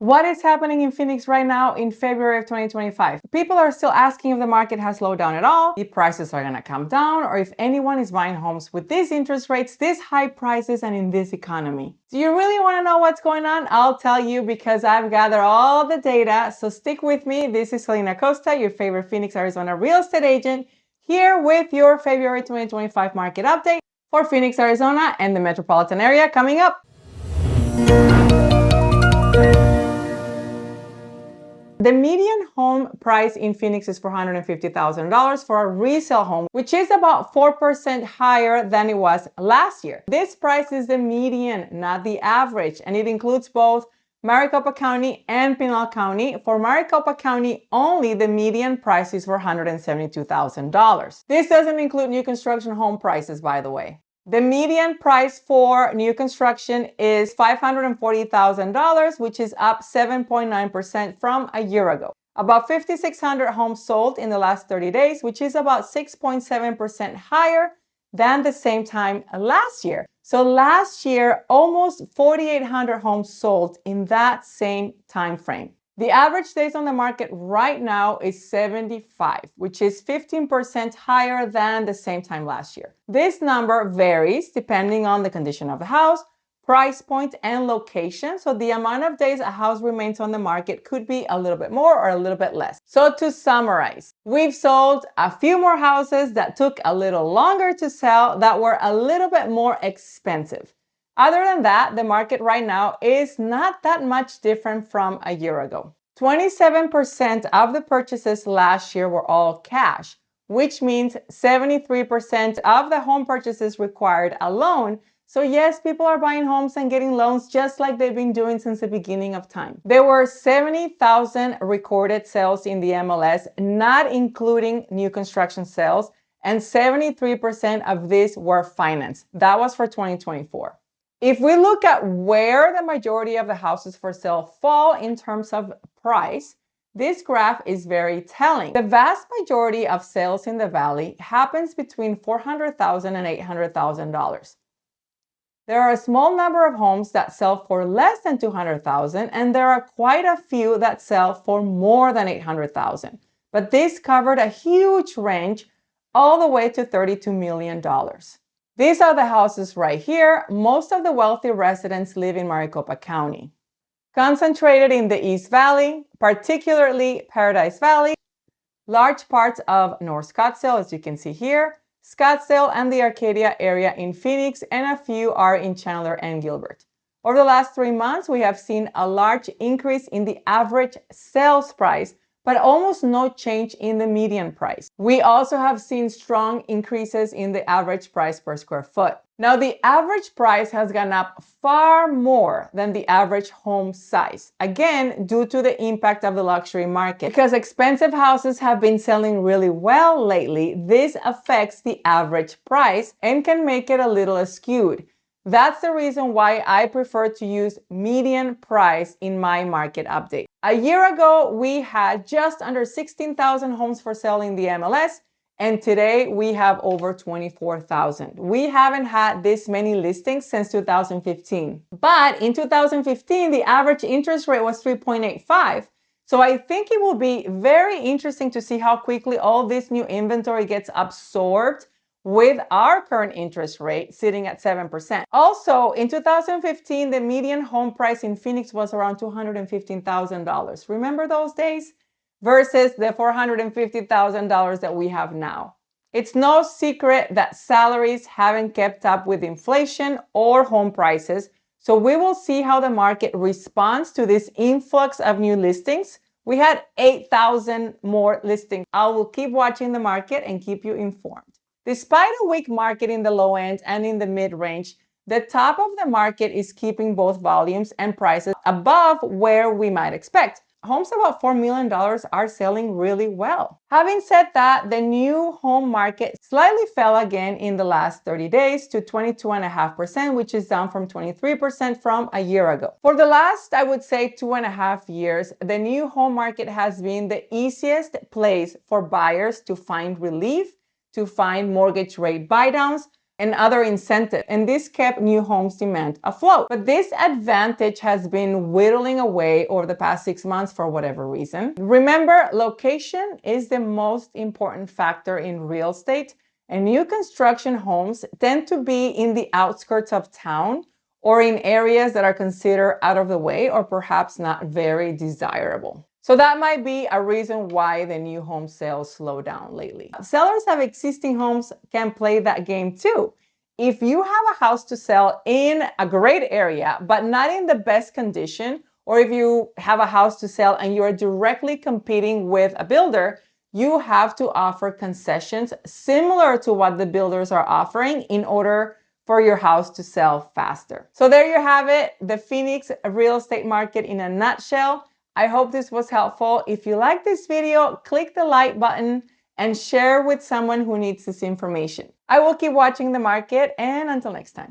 What is happening in Phoenix right now in February of 2025? People are still asking if the market has slowed down at all, if prices are going to come down, or if anyone is buying homes with these interest rates, these high prices, and in this economy. Do you really want to know what's going on? I'll tell you because I've gathered all the data. So stick with me. This is Celina Acosta, your favorite Phoenix, Arizona real estate agent, here with your February 2025 market update for Phoenix, Arizona, and the metropolitan area coming up. The median home price in Phoenix is $450,000 for a resale home, which is about 4% higher than it was last year. This price is the median, not the average, and it includes both Maricopa County and Pinal County. For Maricopa County only, the median price is $472,000. This doesn't include new construction home prices, by the way. The median price for new construction is $540,000, which is up 7.9% from a year ago. About 5,600 homes sold in the last 30 days, which is about 6.7% higher than the same time last year. So last year, almost 4,800 homes sold in that same time frame. The average days on the market right now is 75, which is 15% higher than the same time last year. This number varies depending on the condition of the house, price point, and location. So the amount of days a house remains on the market could be a little bit more or a little bit less. So to summarize, we've sold a few more houses that took a little longer to sell that were a little bit more expensive. Other than that, the market right now is not that much different from a year ago. 27% of the purchases last year were all cash, which means 73% of the home purchases required a loan. So yes, people are buying homes and getting loans just like they've been doing since the beginning of time. There were 70,000 recorded sales in the MLS, not including new construction sales, and 73% of these were financed. That was for 2024. If we look at where the majority of the houses for sale fall in terms of price, this graph is very telling. The vast majority of sales in the valley happens between $400,000 and $800,000. There are a small number of homes that sell for less than $200,000, and there are quite a few that sell for more than $800,000. But this covered a huge range all the way to $32 million. These are the houses right here. Most of the wealthy residents live in Maricopa County. Concentrated in the East Valley, particularly Paradise Valley, large parts of North Scottsdale, as you can see here, Scottsdale and the Arcadia area in Phoenix, and a few are in Chandler and Gilbert. Over the last 3 months, we have seen a large increase in the average sales price, but almost no change in the median price. We also have seen strong increases in the average price per square foot. Now, the average price has gone up far more than the average home size, again, due to the impact of the luxury market. Because expensive houses have been selling really well lately, this affects the average price and can make it a little skewed. That's the reason why I prefer to use median price in my market update. A year ago, we had just under 16,000 homes for sale in the MLS, and today we have over 24,000. We haven't had this many listings since 2015. But in 2015, the average interest rate was 3.85. So I think it will be very interesting to see how quickly all this new inventory gets absorbed with our current interest rate sitting at 7%. Also, in 2015, the median home price in Phoenix was around $215,000. Remember those days? Versus the $450,000 that we have now. It's no secret that salaries haven't kept up with inflation or home prices, so we will see how the market responds to this influx of new listings. We had 8,000 more listings. I will keep watching the market and keep you informed. Despite a weak market in the low end and in the mid-range, the top of the market is keeping both volumes and prices above where we might expect. Homes about $4 million are selling really well. Having said that, the new home market slightly fell again in the last 30 days to 22.5%, which is down from 23% from a year ago. For the last, I would say, 2.5 years, the new home market has been the easiest place for buyers to find relief, to find mortgage rate buydowns, and other incentives, and this kept new homes demand afloat. But this advantage has been whittling away over the past 6 months for whatever reason. Remember, location is the most important factor in real estate, and new construction homes tend to be in the outskirts of town or in areas that are considered out of the way or perhaps not very desirable. So that might be a reason why the new home sales slow down lately. Sellers of existing homes can play that game too. If you have a house to sell in a great area, but not in the best condition, or if you have a house to sell and you're directly competing with a builder, you have to offer concessions similar to what the builders are offering in order for your house to sell faster. So there you have it, the Phoenix real estate market in a nutshell. I hope this was helpful. If you like this video, click the like button and share with someone who needs this information. I will keep watching the market, and until next time.